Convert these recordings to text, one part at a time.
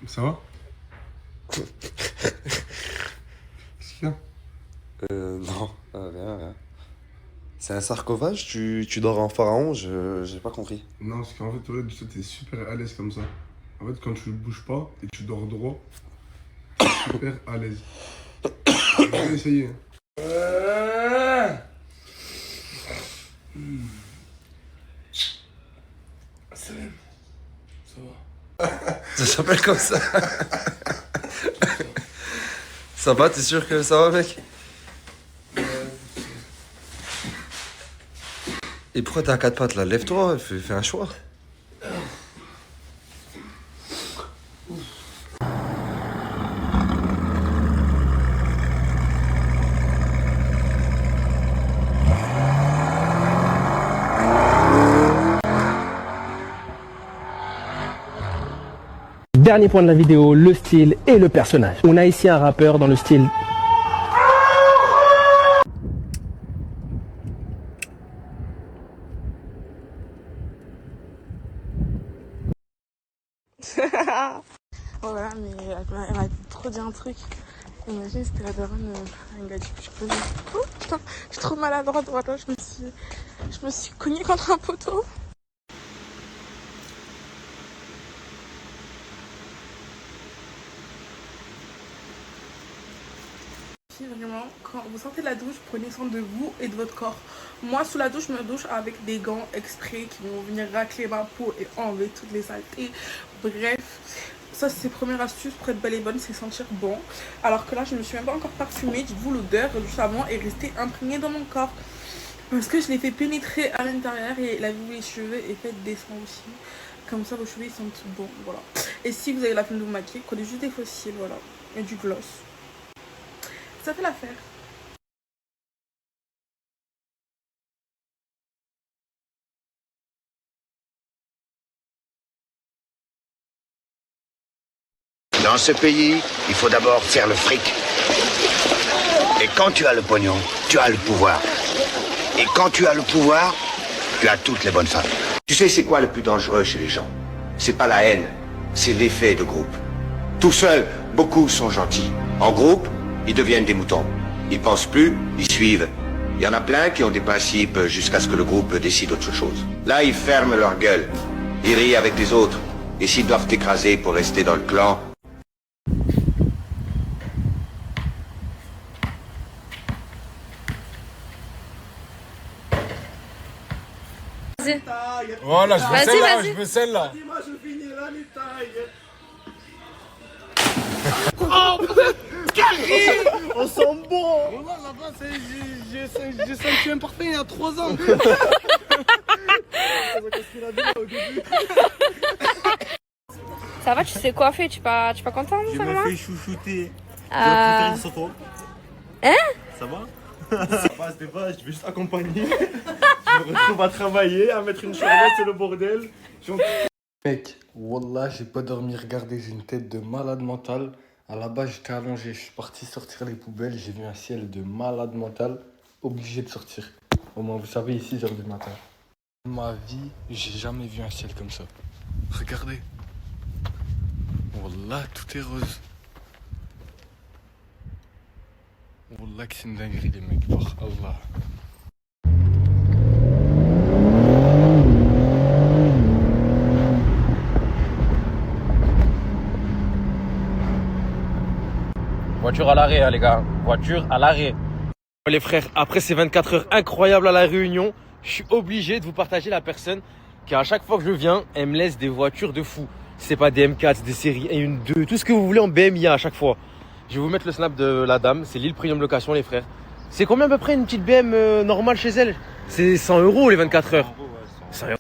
Ça va? Qu'est-ce qu'il y a? Non, rien. C'est un sarcophage? Tu dors en pharaon? J'ai pas compris. Non, parce qu'en fait, toi, t'es super à l'aise comme ça. En fait, quand tu ne bouges pas et tu dors droit, t'es super à l'aise. Je vais essayer. Salam. Ça va? Ça s'appelle comme ça. Ça va, t'es sûr que ça va, mec? Et pourquoi t'es à quatre pattes là? Lève-toi, fais un choix. Dernier point de la vidéo, le style et le personnage. On a ici un rappeur dans le style... Voilà, mais elle m'a trop dit un truc. Imagine, c'était la daronne, un gars dit que je faisais. Oh putain, je suis trop maladroite. Voilà, je me suis cognée contre un poteau. Vraiment, quand vous sortez de la douche, prenez soin de vous et de votre corps. Moi, sous la douche, je me douche avec des gants exprès qui vont venir racler ma peau et enlever toutes les saletés. Bref, ça c'est première astuce pour être belle et bonne, c'est sentir bon. Alors que là, je ne me suis même pas encore parfumée. Dites-vous, l'odeur juste avant est restée imprégnée dans mon corps. Parce que je l'ai fait pénétrer à l'intérieur et lavez-vous les cheveux et faites descendre aussi. Comme ça, vos cheveux ils sentent bon. Voilà. Et si vous avez la flemme de vous maquiller, collez juste des fossiles, voilà. Et du gloss. Ça fait l'affaire. Dans ce pays, il faut d'abord faire le fric. Et quand tu as le pognon, tu as le pouvoir. Et quand tu as le pouvoir, tu as toutes les bonnes femmes. Tu sais, c'est quoi le plus dangereux chez les gens? C'est pas la haine, c'est l'effet de groupe. Tout seul, beaucoup sont gentils. En groupe, ils deviennent des moutons. Ils pensent plus, ils suivent. Il y en a plein qui ont des principes jusqu'à ce que le groupe décide autre chose. Là, ils ferment leur gueule. Ils rient avec les autres. Et s'ils doivent t'écraser pour rester dans le clan, Voilà, je veux Vas-y, celle-là, vas-y. je veux celle-là. Dis-moi, je finis la taille. On sent bon. Là-bas, j'ai senti un parfait il y a 3 ans. Ça va, tu sais coiffer, tu pas content, Je ça me va? fais chouchouter. Euh... Sur toi. Hein? Ça va? Ça passe des vaches, je vais juste accompagner. Je me retrouve à travailler, à mettre une charlotte, c'est le bordel. Mec, wallah, j'ai pas dormi. Regardez, j'ai une tête de malade mental. À la base, j'étais allongé. Je suis parti sortir les poubelles. J'ai vu un ciel de malade mental. Obligé de sortir. Au moins, vous savez, ici, 6h du matin. Ma vie, j'ai jamais vu un ciel comme ça. Regardez. Wallah, tout est rose. Wallah, que c'est une dinguerie, les mecs. Par Allah. Voiture à l'arrêt, hein, les gars. Voiture à l'arrêt. Les frères, après ces 24 heures incroyables à la Réunion, je suis obligé de vous partager la personne qui, à chaque fois que je viens, elle me laisse des voitures de fou. C'est pas des M4, c'est des séries 1, 2, tout ce que vous voulez en BM à chaque fois. Je vais vous mettre le snap de la dame, c'est Lille Premium Location, les frères. C'est combien à peu près une petite BM normale chez elle? C'est 100 € les 24 heures. 100 €.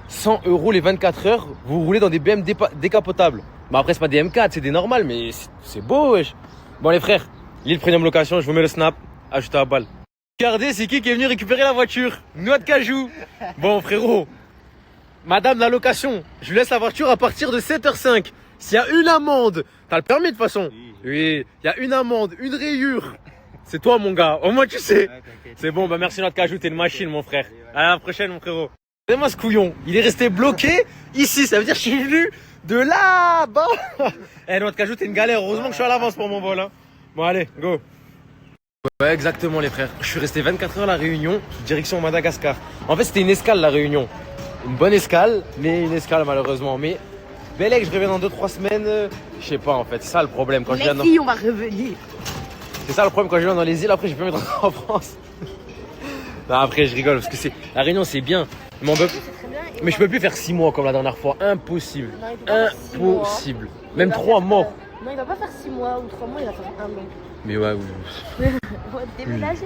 100 € les 24 heures, vous roulez dans des BM décapotables. Bah après, c'est pas des M4, c'est des normales, mais c'est beau, wesh. Bon, les frères, Lille Premium Location, je vous mets le snap, ajoutez à balle. Regardez, c'est qui est venu récupérer la voiture? Noix de cajou. Bon, frérot, madame la location, je vous laisse la voiture à partir de 7h05. S'il y a une amende, t'as le permis de toute façon. Oui, il y a une amende, une rayure. C'est toi, mon gars, au moins tu sais. C'est bon, bah merci Noix de cajou, t'es une machine, mon frère. À la prochaine, mon frérot. Regardez-moi ce couillon, il est resté bloqué ici, ça veut dire que je suis venu De là-bas. Eh, non, t'as une galère. Heureusement que je suis à l'avance pour mon vol. Hein. Bon, allez, go. Ouais, exactement, les frères. Je suis resté 24 heures à La Réunion, direction Madagascar. En fait, c'était une escale, La Réunion. Une bonne escale, mais une escale, malheureusement. Mais, Belek, je reviens dans 2-3 semaines. Je sais pas, en fait. C'est ça le problème. Quand je viens dans... on va revenir. C'est ça le problème quand je viens dans les îles. Après, je peux me rentrer en France. Non, après, je rigole parce que c'est La Réunion, c'est bien. Mais je peux plus faire 6 mois comme la dernière fois. Impossible. Impossible. Même 3 morts. Non, il va pas faire 6 mois ou 3 mois, il va faire 1 an. Mais ouais, oui. On va déménager.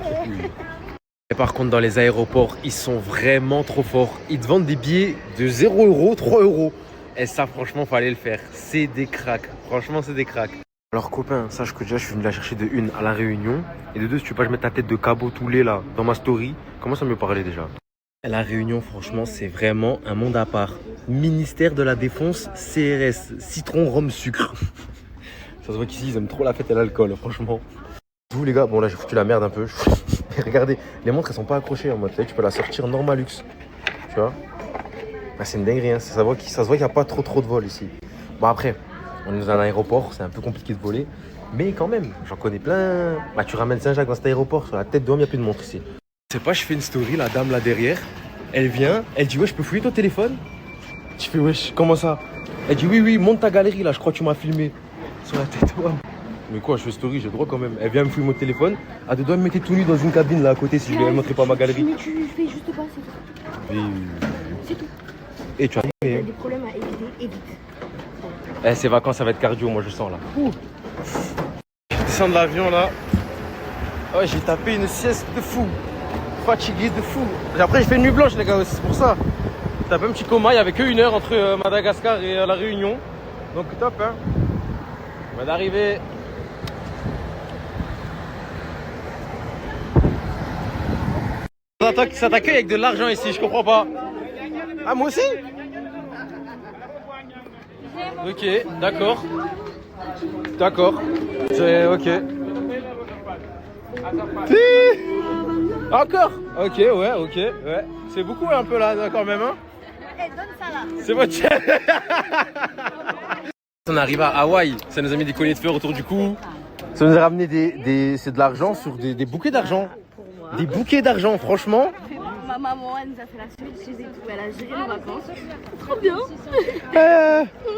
Et par contre, dans les aéroports, ils sont vraiment trop forts. Ils te vendent des billets de 0 €, 3 €. Et ça, franchement, fallait le faire. C'est des cracks. Franchement, c'est des cracks. Alors, copain, sache que déjà, je suis venu la chercher de 1 à La Réunion. Et de 2, si tu veux pas, je mets ta tête de cabot tout lait là dans ma story. Commence à me parler déjà. La Réunion, franchement, c'est vraiment un monde à part. Ministère de la Défense, CRS, citron, rhum, sucre. Ça se voit qu'ici, ils aiment trop la fête et l'alcool, franchement. Vous, les gars, bon, là, j'ai foutu la merde un peu. Et regardez, les montres, elles sont pas accrochées en mode. Tu peux la sortir Normalux. Tu vois? Bah, c'est une dinguerie, hein. Ça se voit qu'il n'y a pas trop de vols ici. Bon, après, on est dans un aéroport, c'est un peu compliqué de voler. Mais quand même, j'en connais plein. Bah, tu ramènes Saint-Jacques dans cet aéroport, sur la tête d'homme, il n'y a plus de montre ici. Je sais pas, je fais une story, la dame là derrière. Elle vient, elle dit, ouais, je peux fouiller ton téléphone? Je fais, wesh, comment ça? Elle dit, oui, monte ta galerie là, je crois que tu m'as filmé. Sur la tête, ouais. Mais quoi, je fais story, j'ai le droit quand même. Elle vient me fouiller mon téléphone. À deux doigts, elle me mettait tout nu dans une cabine là à côté si je lui montrais pas ma galerie. Mais tu fais juste pas, c'est tout. C'est tout. Et tu as Il y a des problèmes à éviter, évite. Eh, ces vacances, ça va être cardio, moi je sens là. Je descends de l'avion là. Ouais, j'ai tapé une sieste de fou. Fatigué de fou. Après, j'ai fait une nuit blanche, les gars, aussi, c'est pour ça. J'ai tapé un petit coma, il n'y avait que 1 heure entre Madagascar et La Réunion. Donc top, hein. On va d'arriver. Ça t'accueille avec de l'argent ici, je comprends pas. Ah, moi aussi? Ok, d'accord. D'accord. C'est ok. Encore? Ok, ouais, ok, ouais. C'est beaucoup un peu là, quand même, hein? Eh, donne ça là. C'est votre chien. On arrive à Hawaï, ça nous a mis des colliers de fleurs autour du cou. Ça nous a ramené c'est de l'argent sur des bouquets d'argent. Des bouquets d'argent, franchement. Ma maman, elle nous a fait la suite chez et tout. Elle a géré nos vacances. Trop bien.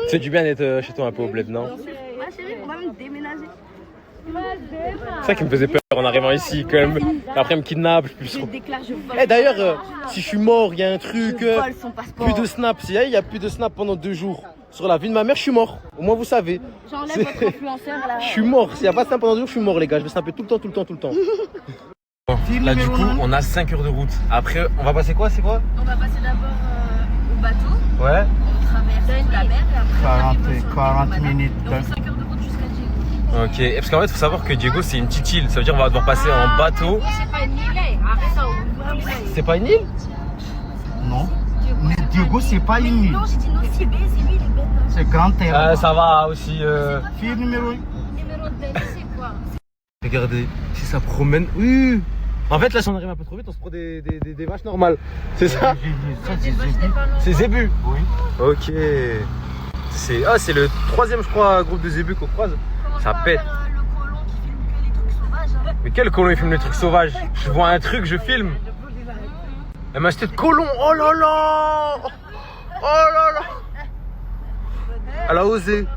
C'est du bien d'être chez toi un peu au bled, non? Ma chérie, on va même déménager. C'est ça qui me faisait peur en arrivant ici, quand même. Après, elle me kidnappe. Je déclare, je vole. Eh, d'ailleurs, si je suis mort, il y a un truc. Je vole son passeport. Plus de snap. Si il y a plus de snap pendant 2 jours. Sur la vie de ma mère, je suis mort. Au moins, vous savez. J'enlève votre influenceur là. Je suis mort. S'il n'y a pas de snap pendant 2 jours, je suis mort, les gars. Je vais snapper tout le temps. Bon, là, du coup, on a 5 heures de route. Après, on va passer quoi? C'est quoi? On va passer d'abord au bateau. Ouais. On traverse la mer et après 40 minutes. on fait 5 heures de route jusqu'à Diego. Ok. Et parce qu'en fait, il faut savoir que Diego, c'est une petite île. Ça veut dire qu'on va devoir passer en bateau. C'est pas une île, arrête ça. C'est pas une île? Non. Mais Diego, c'est pas une île. Non, j'ai dit non, c'est B, c'est lui, il est bête. C'est grand terre. Ça va aussi. Fille numéro 1. Numéro de bête, c'est quoi? Regardez, si ça promène. Oui. En fait, là, si on arrive un peu trop vite, on se prend des vaches normales. C'est ça? C'est zébus? Oui. Ok. C'est le 3e, je crois, groupe de zébus qu'on croise. Ça pète. Le colon qui filme que les trucs sauvages. Hein. Mais quel colon il filme les trucs sauvages? Je vois un truc, je filme. Elle m'a acheté de colon. Oh là là. Oh là là. Elle a osé.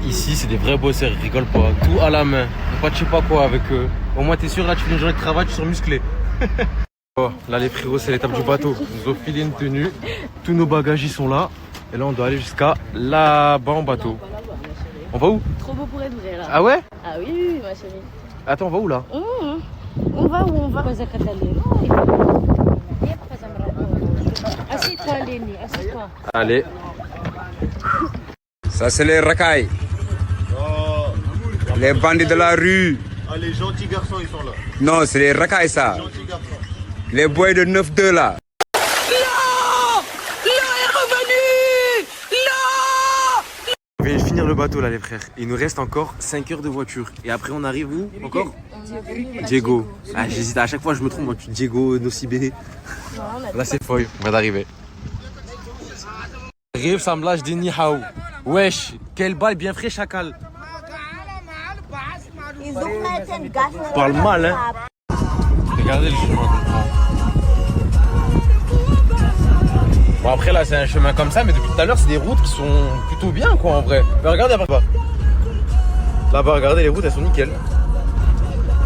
Ici, c'est des vrais bosseurs, ils rigolent pas. Tout à la main. Pas de je sais pas quoi avec eux. Au moins, t'es sûr, là, tu fais une journée de travail, tu seras musclé. Oh, là, les frérots, c'est l'étape du bateau. Ils nous ont filé une tenue. Tous nos bagages, ils sont là. Et là, on doit aller jusqu'à là-bas en bateau. On va où? Trop beau pour être vrai là. Ah ouais? Ah oui, ma chérie. Attends, on va où là? On va où on va? Assieds-toi, Lénie, assieds-toi. Allez. Ça, c'est les racailles. Les bandits de la rue. Ah, les gentils garçons, ils sont là. Non, c'est les racailles, ça. Les gentils garçons. Les boys de 9-2, là. On vient de finir le bateau là les frères. Il nous reste encore 5 heures de voiture. Et après on arrive où encore? Diego. Ah, j'hésite à chaque fois je me trompe. Diego, Nocibé. Là c'est folle. On vient d'arriver. Arrive semblage de Nihao. Wesh, quelle balle bien frais, chacal. Parle mal, hein. Regardez le chemin qu'on prend. Bon, après, là, c'est un chemin comme ça, mais depuis tout à l'heure, c'est des routes qui sont plutôt bien, quoi, en vrai. Mais regardez là-bas. Là-bas, regardez, les routes, elles sont nickel.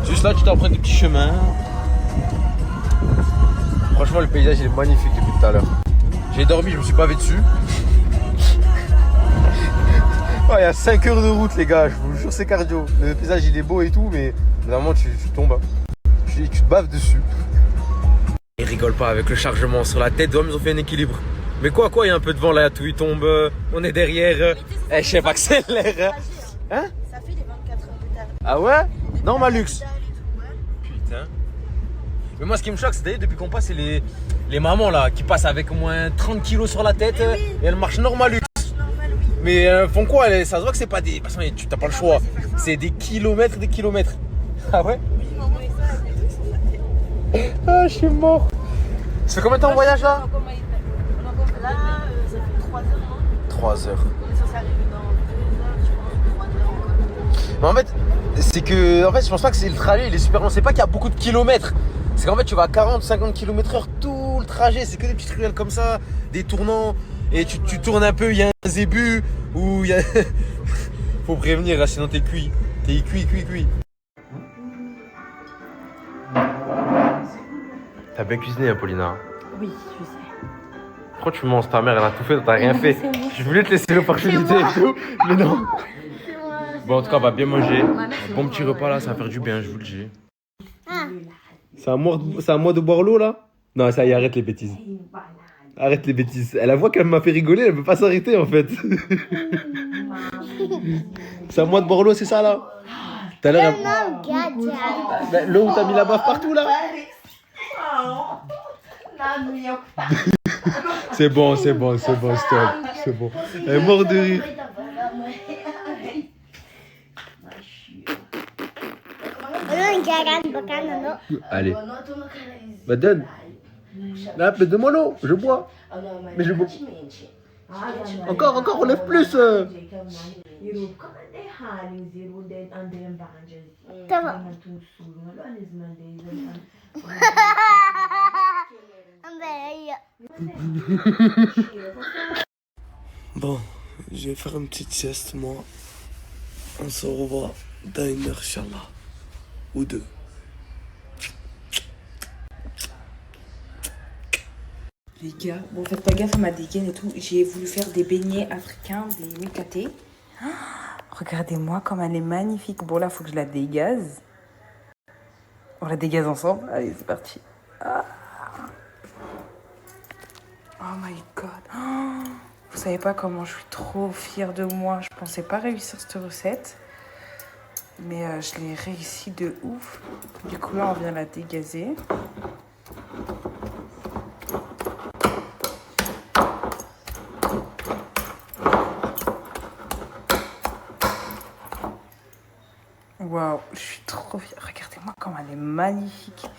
Juste là, tu t'empruntes des petits chemins. Franchement, le paysage, il est magnifique depuis tout à l'heure. J'ai dormi, je me suis pavé dessus. Oh, il y a 5 heures de route, les gars, je vous jure, c'est cardio. Le paysage, il est beau et tout, mais vraiment, tu tombes. Tu te baves dessus. Ils rigolent pas avec le chargement sur la tête. Ils ont fait un équilibre. Mais quoi, il y a un peu de vent là, tout il tombe. On est derrière. Eh, chef, accélère. Hein? Ça fait les 24 heures de tard. Ah ouais? Normal luxe. Putain. Mais moi, ce qui me choque, c'est d'ailleurs depuis qu'on passe, c'est les mamans là qui passent avec au moins 30 kilos sur la tête et elles marchent normal luxe. Mais font quoi? Ça se voit que c'est pas des. Parce que tu n'as pas le choix. C'est des kilomètres, des kilomètres. Ah ouais? Ah, je suis mort. Ça fait combien de temps en voyage là? Là, ça fait 3 heures, non? 3 heures. Ça s'arrive dans 2 heures, je pense, 3 heures encore. Mais en fait, c'est que. En fait, je pense pas que c'est le trajet, il est super long. C'est pas qu'il y a beaucoup de kilomètres. C'est qu'en fait, tu vas à 40-50 km/h tout le trajet. C'est que des petites ruelles comme ça, des tournants. Et tu tournes un peu, il y a un zébu où il y a. Faut prévenir, là, sinon t'es cuit. T'es cuit. T'as bien cuisiné, Paulina? Oui, je sais. Pourquoi tu mens? Ta mère, elle a tout fait, t'as rien fait. Je voulais te laisser l'opportunité et tout, mais non. Bon, en tout cas, on va bien manger. Un bon petit repas là, ça va faire du bien, je vous le dis. C'est à moi de boire l'eau là? Non, ça y est, arrête les bêtises. Arrête les bêtises. Elle a voix qu'elle m'a fait rigoler, elle peut pas s'arrêter en fait. C'est à moi de boire l'eau, c'est ça là? Tout à l'heure, l'eau où t'as mis la baffe partout là? C'est bon, stop, c'est bon. Elle est morte de rire. Allez. Bah donne. Là, donne-moi l'eau, je bois. Mais je bois. Encore, on lève plus. Bon, je vais faire une petite sieste, moi. On se revoit dans 1 heure, Inch'Allah. Ou 2. Les gars, bon, faites pas gaffe à ma dégaine et tout. J'ai voulu faire des beignets africains, des mikaté. Regardez-moi comme elle est magnifique. Bon, là, faut que je la dégaze. On la dégaze ensemble. Allez, c'est parti. Ah. Oh my god. Vous savez pas comment je suis trop fière de moi. Je pensais pas réussir cette recette. Mais je l'ai réussi de ouf. Du coup, là, on vient la dégazer. Waouh, je suis trop fière. Regardez-moi comme elle est magnifique.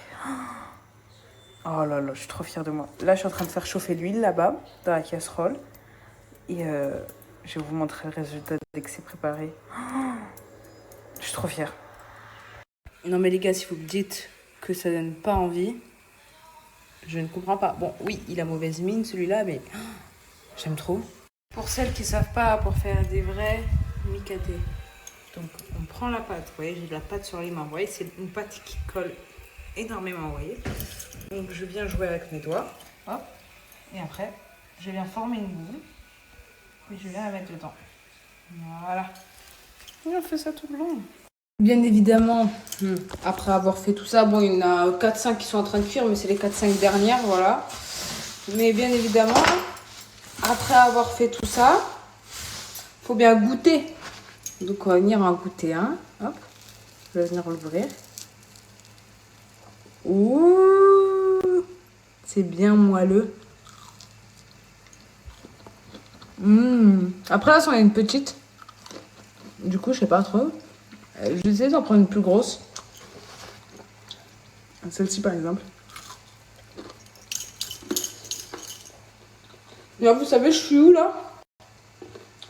Oh là là, je suis trop fière de moi. Là, je suis en train de faire chauffer l'huile là-bas, dans la casserole. Et je vais vous montrer le résultat dès que c'est préparé. Je suis trop fière. Non mais les gars, si vous me dites que ça donne pas envie, je ne comprends pas. Bon, oui, il a mauvaise mine celui-là, mais j'aime trop. Pour celles qui savent pas, pour faire des vrais mikaté. Donc, on prend la pâte. Vous voyez, j'ai de la pâte sur les mains. Vous voyez, c'est une pâte qui colle énormément, vous voyez. Donc, je viens jouer avec mes doigts. Hop. Et après, je viens former une boule. Et je viens la mettre dedans. Voilà. Et on fait ça tout le long. Bien évidemment, après avoir fait tout ça, bon, il y en a 4-5 qui sont en train de cuire, mais c'est les 4-5 dernières, voilà. Mais bien évidemment, après avoir fait tout ça, il faut bien goûter. Donc on va venir en goûter un. Hop, je vais venir l'ouvrir. Ouh, c'est bien moelleux. Après là, c'en est une petite. Du coup, je sais pas trop. Je vais essayer d'en prendre une plus grosse. Celle-ci par exemple. Et là, vous savez, je suis où là?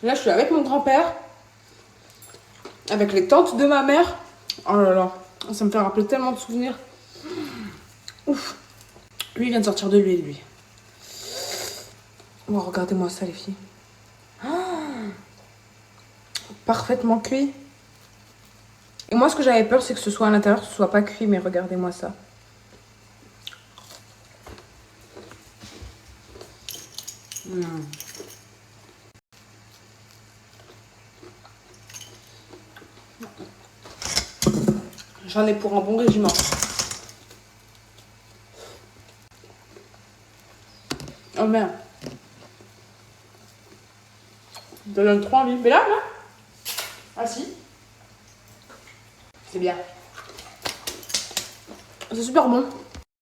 Là, je suis avec mon grand-père, avec les tantes de ma mère. Oh là là, ça me fait rappeler tellement de souvenirs. Ouf. Lui, il vient de sortir de l'huile, lui. Oh, regardez-moi ça, les filles. Oh, parfaitement cuit. Et moi, ce que j'avais peur, c'est que ce soit à l'intérieur, ce soit pas cuit, mais regardez-moi ça. J'en ai pour un bon régiment. Oh merde. Ça donne trop envie. Mais là. Ah si. C'est bien. C'est super bon.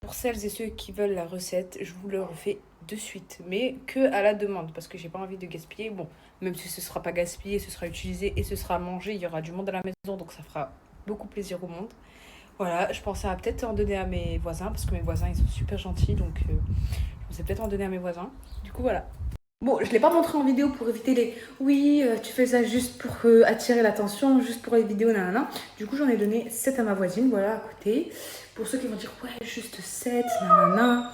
Pour celles et ceux qui veulent la recette, je vous le refais de suite. Mais que à la demande. Parce que j'ai pas envie de gaspiller. Bon, même si ce sera pas gaspillé, ce sera utilisé et ce sera mangé. Il y aura du monde à la maison. Donc ça fera beaucoup plaisir au monde. Voilà, je pensais à peut-être en donner à mes voisins. Parce que mes voisins, ils sont super gentils. Donc je pensais peut-être en donner à mes voisins. Du coup, voilà. Bon, je ne l'ai pas montré en vidéo pour éviter les « oui, tu fais ça juste pour attirer l'attention, juste pour les vidéos, nanana ». Du coup, j'en ai donné 7 à ma voisine, voilà, à côté. Pour ceux qui vont dire « ouais, juste 7, nanana ».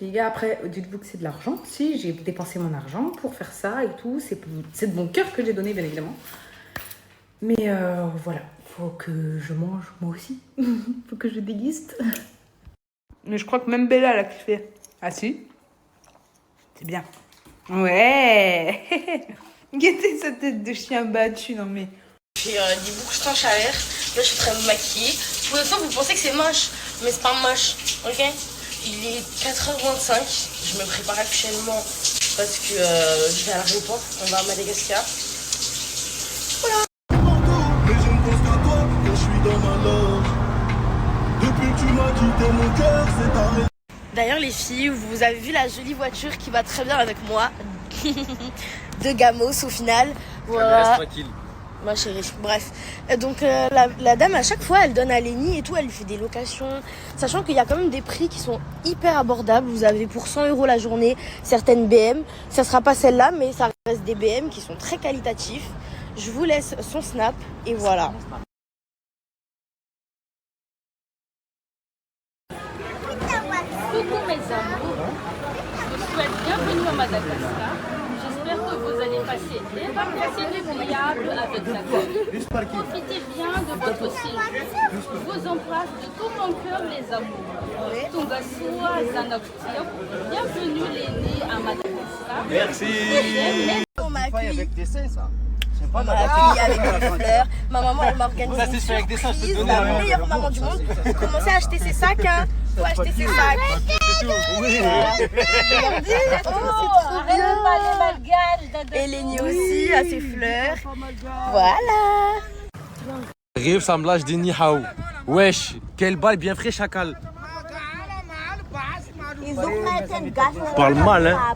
Les gars, après, dites-vous que c'est de l'argent. Si, j'ai dépensé mon argent pour faire ça et tout. C'est de mon cœur que j'ai donné, bien évidemment. Mais voilà, faut que je mange moi aussi. Faut que je déguste. Mais je crois que même Bella, elle a kiffé. Ah si? C'est bien. Ouais. Guettez sa tête de chien battu, non mais... J'ai des boucles en chaleur, là je suis en train de me maquiller. Pour l'instant vous pensez que c'est moche, mais c'est pas moche, ok? Il est 4h25, je me prépare actuellement parce que je vais à l'aéroport, on va à Madagascar. Voilà. Mais je ne pense qu'à toi quand je suis dans ma loge. Depuis que tu m'as quitté, mon cœur s'est arrêté. D'ailleurs les filles, vous avez vu la jolie voiture qui va très bien avec moi. De Gamos au final. Voilà. Tranquille. Ma chérie, bref. Donc la dame à chaque fois elle donne à Lénie et tout, elle lui fait des locations. Sachant qu'il y a quand même des prix qui sont hyper abordables. Vous avez pour 100 € la journée certaines BM. Ça sera pas celle-là mais ça reste des BM qui sont très qualitatifs. Je vous laisse son snap et voilà. Coucou mes amours, je vous souhaite bienvenue à Madagascar. J'espère que vous allez passer des vacances inoubliables avec la famille. Profitez bien de votre séjour. Je vous embrasse de tout mon cœur les amours. Tungasua Zanoktir, bienvenue Lénie à Madagascar. Merci. On m'a accueilli. Avec des seins, ça. On m'a accueilli avec des fleurs. Ma maman elle m'a organisé Ça, c'est fait avec des seins, je peux te donner la un meilleure maman du monde. Commencez à acheter ses sacs, hein. Faut acheter ses sacs. Oui. Regardez, c'est trop bien. Et Lénie aussi a ses fleurs. Voilà. Rêve, ça me lâche des nihao. Wesh, quelle balle bien fraîche, chacal. Parle mal, hein.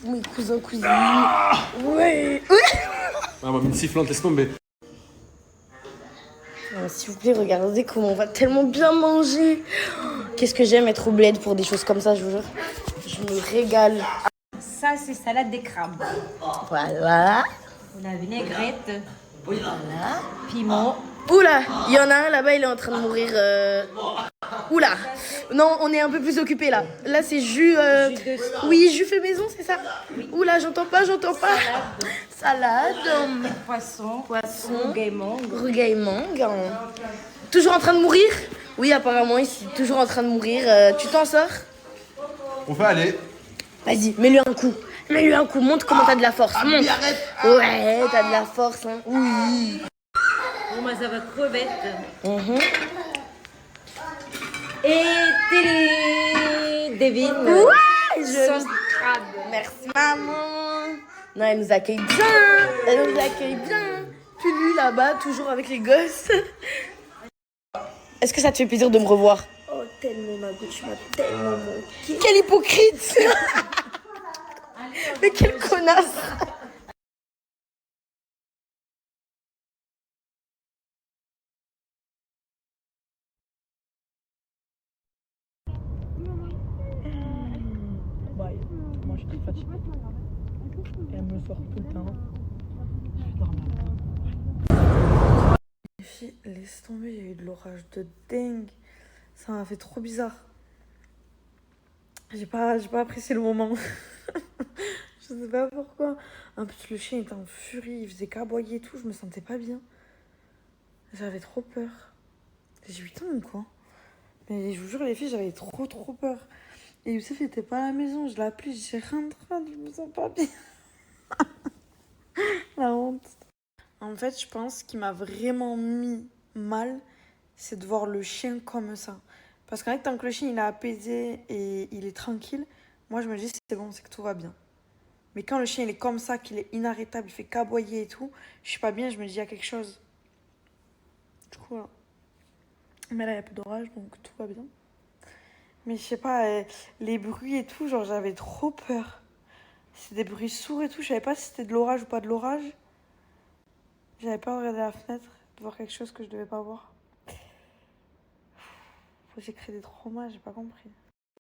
Mes cousins, cousines. Ouais. Ah, m'a mis une sifflante, laisse tomber. S'il vous plaît, regardez comment on va tellement bien manger. Qu'est-ce que j'aime être au bled pour des choses comme ça, je vous jure. Je me régale. Ça, c'est salade des crabes. Voilà. La vinaigrette. Voilà. Piment. Oula, il y en a un là-bas, il est en train de mourir. Oula, non, on est un peu plus occupé là. Là, c'est jus. Oui, jus fait maison, c'est ça. Oula, j'entends pas. Salade. Poisson. Rougail mangue. Toujours en train de mourir? Oui, apparemment, ici, toujours en train de mourir. Tu t'en sors? On fait aller. Vas-y, mets-lui un coup. Montre comment t'as de la force. Montre. Ouais, t'as de la force, hein. Oui. Bon, moi, ça va crevettes. Et télé devine. Ouais, Sauce crabe. Merci, maman. Non, elle nous accueille bien. Puis lui, là-bas, toujours avec les gosses. Est-ce que ça te fait plaisir de me revoir? Oh, tellement, ma go, tu m'as tellement manqué. Quel hypocrite. Mais quelle connasse. tellement j'étais fatiguée. Elle me sort tout le temps. Je vais dormir. Les filles, laisse tomber, il y a eu de l'orage de dingue. Ça m'a fait trop bizarre. J'ai pas apprécié le moment. Je sais pas pourquoi. En plus, le chien était en furie, il faisait qu'aboyer et tout, je me sentais pas bien. J'avais trop peur. J'ai 8 ans ou quoi? Mais je vous jure, les filles, j'avais trop peur. Et Youssef était pas à la maison, je l'ai appelé, j'ai rentré, je me sens pas bien. La honte. En fait, je pense qu'il m'a vraiment mis mal, c'est de voir le chien comme ça. Parce qu'en fait, tant que le chien il est apaisé et il est tranquille, moi je me dis c'est bon, c'est que tout va bien. Mais quand le chien il est comme ça, qu'il est inarrêtable, il fait qu'aboyer et tout, je suis pas bien, je me dis il y a quelque chose. Du coup, voilà. Mais là, il y a plus d'orage, donc tout va bien. Mais je sais pas, les bruits et tout, genre j'avais trop peur. C'est des bruits sourds et tout, je savais pas si c'était de l'orage ou pas de l'orage. J'avais peur de regarder la fenêtre, de voir quelque chose que je devais pas voir. J'ai créé des traumas, j'ai pas compris.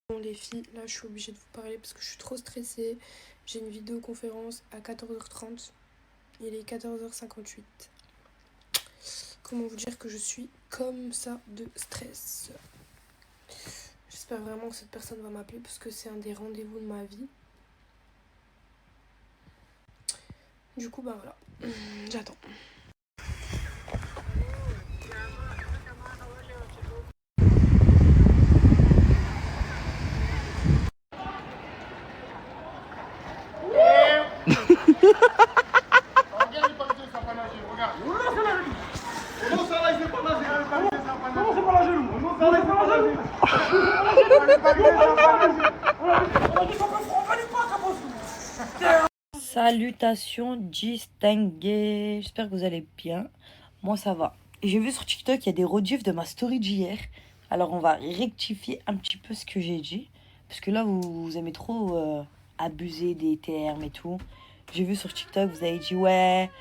Bon les filles, là je suis obligée de vous parler parce que je suis trop stressée. J'ai une vidéoconférence à 14h30. Il est 14h58. Comment vous dire que je suis comme ça de stress. J'espère vraiment que cette personne va m'appeler parce que c'est un des rendez-vous de ma vie. Du coup, bah voilà, j'attends. Salutations distinguées, j'espère que vous allez bien. Moi ça va. J'ai vu sur TikTok il y a des rediffs de ma story d'hier. Alors on va rectifier un petit peu ce que j'ai dit. Parce que là vous aimez trop abuser des termes et tout. J'ai vu sur TikTok vous avez dit ouais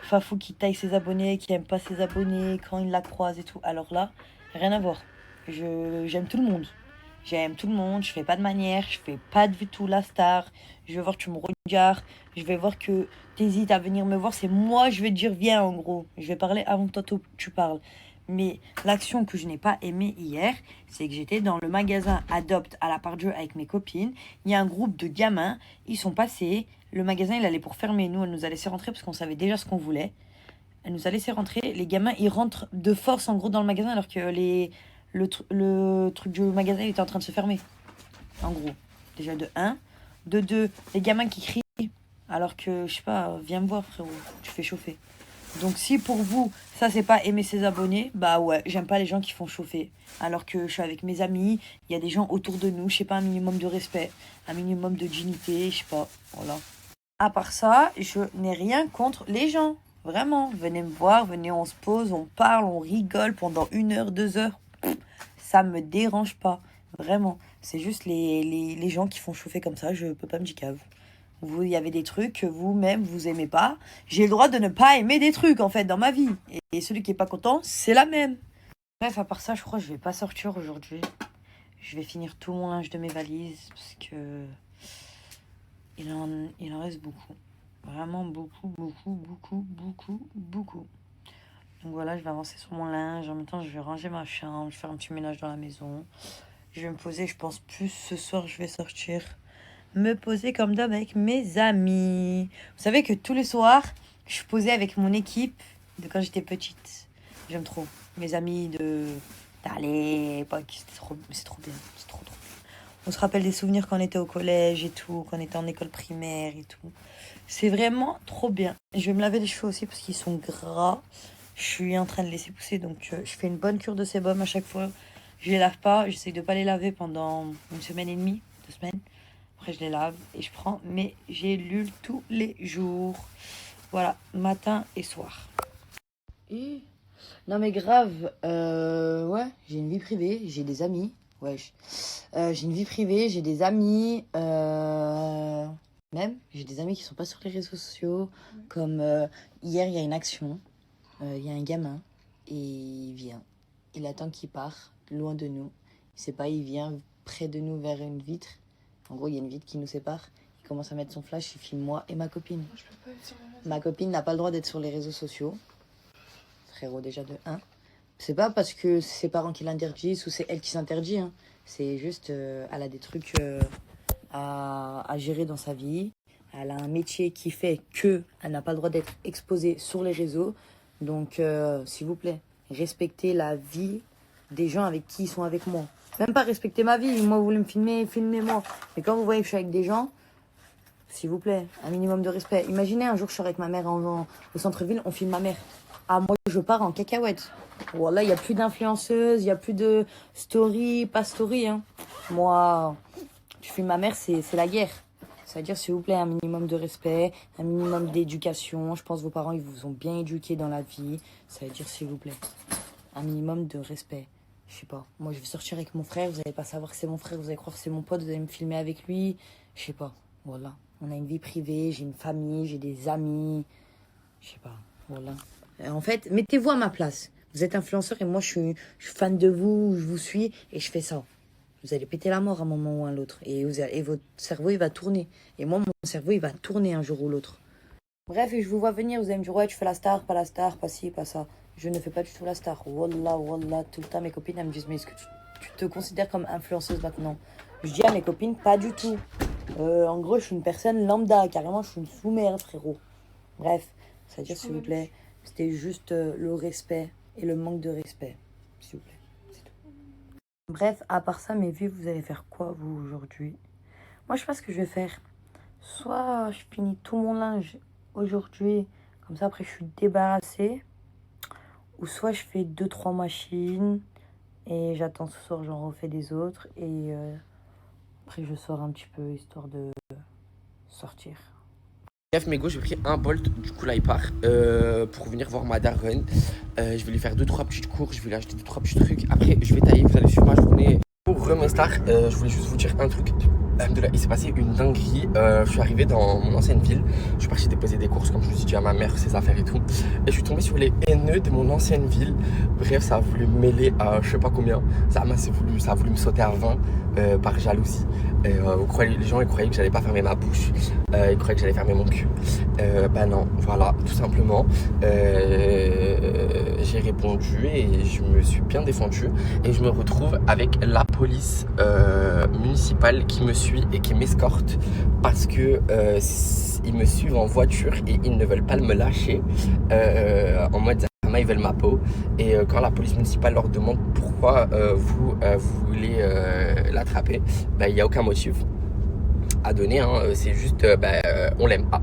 Fafou qui taille ses abonnés, qui aime pas ses abonnés quand il la croise et tout. Alors là, rien à voir. J'aime tout le monde. J'aime tout le monde, je fais pas de manière, je fais pas du tout la star. Je vais voir que tu me regardes, je vais voir que t'hésites à venir me voir. C'est moi, je vais te dire viens en gros. Je vais parler avant que toi tu parles. Mais l'action que je n'ai pas aimée hier, c'est que j'étais dans le magasin Adopt à la part Dieu avec mes copines. Il y a un groupe de gamins, ils sont passés. Le magasin, il allait pour fermer. Nous, elle nous a laissé rentrer parce qu'on savait déjà ce qu'on voulait. Elle nous a laissé rentrer. Les gamins, ils rentrent de force en gros dans le magasin alors que le truc du magasin il était en train de se fermer. En gros, déjà de 1. De 2, les gamins qui crient alors que, je sais pas, viens me voir frérot, tu fais chauffer. Donc si pour vous, ça c'est pas aimer ses abonnés, bah ouais, j'aime pas les gens qui font chauffer. Alors que je suis avec mes amis, il y a des gens autour de nous, je sais pas, un minimum de respect, un minimum de dignité, je sais pas, voilà. À part ça, je n'ai rien contre les gens, vraiment. Venez me voir, venez, on se pose, on parle, on rigole pendant 1 heure, 2 heures. Ça me dérange pas, vraiment. C'est juste les gens qui font chauffer comme ça, je peux pas me dire cave. Vous, il y avait des trucs que vous-même, vous aimez pas. J'ai le droit de ne pas aimer des trucs, en fait, dans ma vie. Et celui qui est pas content, c'est la même. Bref, à part ça, je crois que je vais pas sortir aujourd'hui. Je vais finir tout mon linge de mes valises, parce que il en reste beaucoup. Vraiment beaucoup. Donc voilà, je vais avancer sur mon linge. En même temps, je vais ranger ma chambre, je vais faire un petit ménage dans la maison. Je vais me poser, je pense plus ce soir, je vais sortir. Me poser comme d'hab avec mes amis. Vous savez que tous les soirs, je suis posée avec mon équipe de quand j'étais petite. J'aime trop. Mes amis à l'époque, c'est trop bien. C'est trop bien. On se rappelle des souvenirs quand on était au collège et tout, quand on était en école primaire et tout. C'est vraiment trop bien. Je vais me laver les cheveux aussi parce qu'ils sont gras. Je suis en train de laisser pousser, donc je fais une bonne cure de sébum à chaque fois. Je les lave pas, j'essaie de pas les laver pendant 1 semaine et demie, 2 semaines. Après je les lave et je prends mes gélules tous les jours. Voilà, matin et soir. Et... Non mais grave, ouais, j'ai une vie privée, j'ai des amis. Wesh. J'ai une vie privée, j'ai des amis. Même, j'ai des amis qui sont pas sur les réseaux sociaux. Comme hier, il y a une action. Il y a un gamin et il vient. Il attend qu'il part loin de nous. Il sait pas, il vient près de nous vers une vitre. En gros, il y a une vitre qui nous sépare. Il commence à mettre son flash, il filme moi et ma copine. Moi, je peux pas être sur les réseaux. Ma copine n'a pas le droit d'être sur les réseaux sociaux. Frérot, déjà de 1. C'est pas parce que c'est ses parents qui l'interdisent ou c'est elle qui s'interdit. Hein. C'est juste, elle a des trucs à gérer dans sa vie. Elle a un métier qui fait qu'elle n'a pas le droit d'être exposée sur les réseaux. Donc, s'il vous plaît, respectez la vie des gens avec qui ils sont avec moi. Même pas respecter ma vie. Moi, vous voulez me filmer, filmez-moi. Mais quand vous voyez que je suis avec des gens, s'il vous plaît, un minimum de respect. Imaginez un jour, je suis avec ma mère au centre-ville, on filme ma mère. Ah, moi, je pars en cacahuète. Voilà, il n'y a plus d'influenceuses, il n'y a plus de story, pas story. Hein. Moi, tu filmes ma mère, c'est la guerre. C'est-à-dire, s'il vous plaît, un minimum de respect, un minimum d'éducation. Je pense que vos parents, ils vous ont bien éduqué dans la vie. Ça veut dire, s'il vous plaît, un minimum de respect. Je sais pas. Moi, je vais sortir avec mon frère. Vous n'allez pas savoir que c'est mon frère. Vous allez croire que c'est mon pote. Vous allez me filmer avec lui. Je sais pas. Voilà. On a une vie privée. J'ai une famille. J'ai des amis. Je sais pas. Voilà. En fait, mettez-vous à ma place. Vous êtes influenceur et moi, je suis fan de vous. Je vous suis et je fais ça. Vous allez péter la mort à un moment ou à l'autre. Et votre cerveau, il va tourner. Et moi, mon cerveau, il va tourner un jour ou l'autre. Bref, et je vous vois venir. Vous allez me dire, ouais, tu fais la star, pas ci, pas ça. Je ne fais pas du tout la star. Wallah, tout le temps, mes copines, elles me disent, mais est-ce que tu te considères comme influenceuse maintenant? Je dis à mes copines, pas du tout. En gros, je suis une personne lambda. Carrément, je suis une sous-mère, frérot. Bref, c'est-à-dire, s'il vous plaît, c'était juste le respect et le manque de respect. S'il vous plaît. Bref, à part ça, mes vies, vous allez faire quoi, vous, aujourd'hui? Moi, je sais pas ce que je vais faire. Soit je finis tout mon linge aujourd'hui, comme ça, après, je suis débarrassée. Ou soit je fais 2-3 machines et j'attends ce soir, j'en refais des autres. Et après, je sors un petit peu, histoire de sortir. Bref, Mégo, j'ai pris un Bolt, du coup là il part pour venir voir ma daronne. Je vais lui faire 2-3 petites courses, je vais lui acheter 2-3 petits trucs. Après, je vais tailler, vous allez suivre ma journée. Pour Remestar, je voulais juste vous dire un truc. Il s'est passé une dinguerie. Je suis arrivé dans mon ancienne ville. Je suis parti déposer des courses, comme je me suis dit à ma mère, ses affaires et tout. Et je suis tombé sur les haineux de mon ancienne ville. Bref, ça a voulu me mêler à je sais pas combien. Ça a voulu me sauter à 20 par jalousie. Les gens ils croyaient que j'allais pas fermer ma bouche. Ils croyaient que j'allais fermer mon cul. Ben non, voilà, tout simplement. J'ai répondu et je me suis bien défendu. Et je me retrouve avec la police municipale qui me suit et qui m'escorte parce que ils me suivent en voiture et ils ne veulent pas me lâcher en mode ils veulent ma peau. Et quand la police municipale leur demande pourquoi vous voulez l'attraper, il n'y a aucun motif à donner, hein. C'est juste on l'aime pas.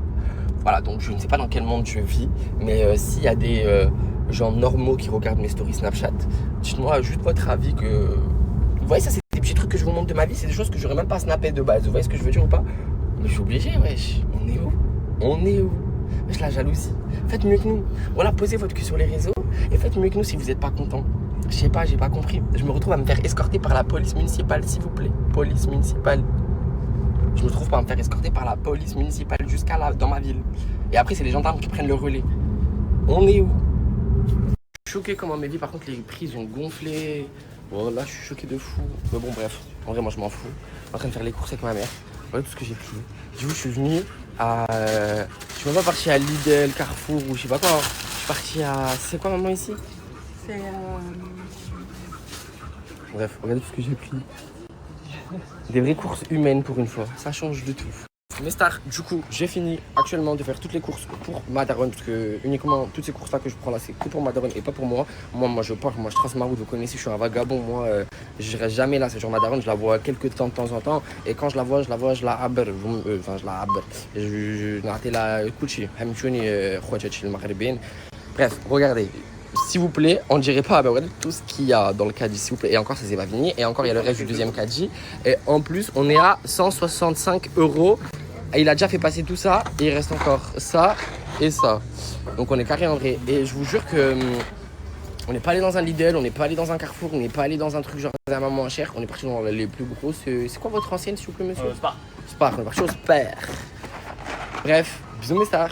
Voilà, donc je ne sais pas dans quel monde je vis, mais s'il y a des gens normaux qui regardent mes stories Snapchat, dites-moi juste votre avis. Que vous voyez, ça c'est des petits trucs que je vous montre de ma vie, c'est des choses que j'aurais même pas snappé de base. Vous voyez ce que je veux dire ou pas? Mais je suis obligé, wesh. On est où? Wesh, la jalousie. Faites mieux que nous. Voilà, posez votre cul sur les réseaux et faites mieux que nous si vous n'êtes pas content. Je sais pas, j'ai pas compris. Je me retrouve à me faire escorter par la police municipale, s'il vous plaît. Police municipale. Je me trouve pas à me faire escorter par la police municipale jusqu'à là, dans ma ville. Et après, c'est les gendarmes qui prennent le relais. On est où? Je suis choqué comment mes vies, par contre, les prix ont gonflé. Oh là, je suis choqué de fou. Mais bon, bref, en vrai, moi, je m'en fous. Je suis en train de faire les courses avec ma mère. Voilà tout ce que j'ai pris. Du coup, je suis venu à. Je suis même pas parti à Lidl, Carrefour ou je sais pas quoi. Je suis parti à. C'est quoi maman ici? C'est. Bref, regardez tout ce que j'ai pris. Des vraies courses humaines pour une fois. Ça change de tout. Mes stars, du coup, j'ai fini actuellement de faire toutes les courses pour ma daronne. Parce que uniquement toutes ces courses là que je prends là, c'est que pour ma daronne et pas pour moi. Moi je pars, moi je trace ma route. Vous connaissez, je suis un vagabond. Moi, je reste jamais là. C'est genre ma daronne, je la vois quelques temps de temps en temps. Et quand je la vois, je la haber. Enfin, je la haber. Je la kuchi. Bref, regardez. S'il vous plaît, on ne dirait pas, regardez tout ce qu'il y a dans le caddie, s'il vous plaît. Et encore, ça c'est pas fini. Et encore, il y a le reste du deuxième caddie. Et en plus, on est à 165 €. Et il a déjà fait passer tout ça. Et il reste encore ça et ça. Donc on est carré en vrai. Et je vous jure que on n'est pas allé dans un Lidl, on n'est pas allé dans un Carrefour, on n'est pas allé dans un truc genre un moins cher. On est parti dans les plus grosses. C'est quoi votre ancienne, s'il vous plaît, monsieur? Spar. Spar, on est parti au Spar. Bref, bisous mes stars.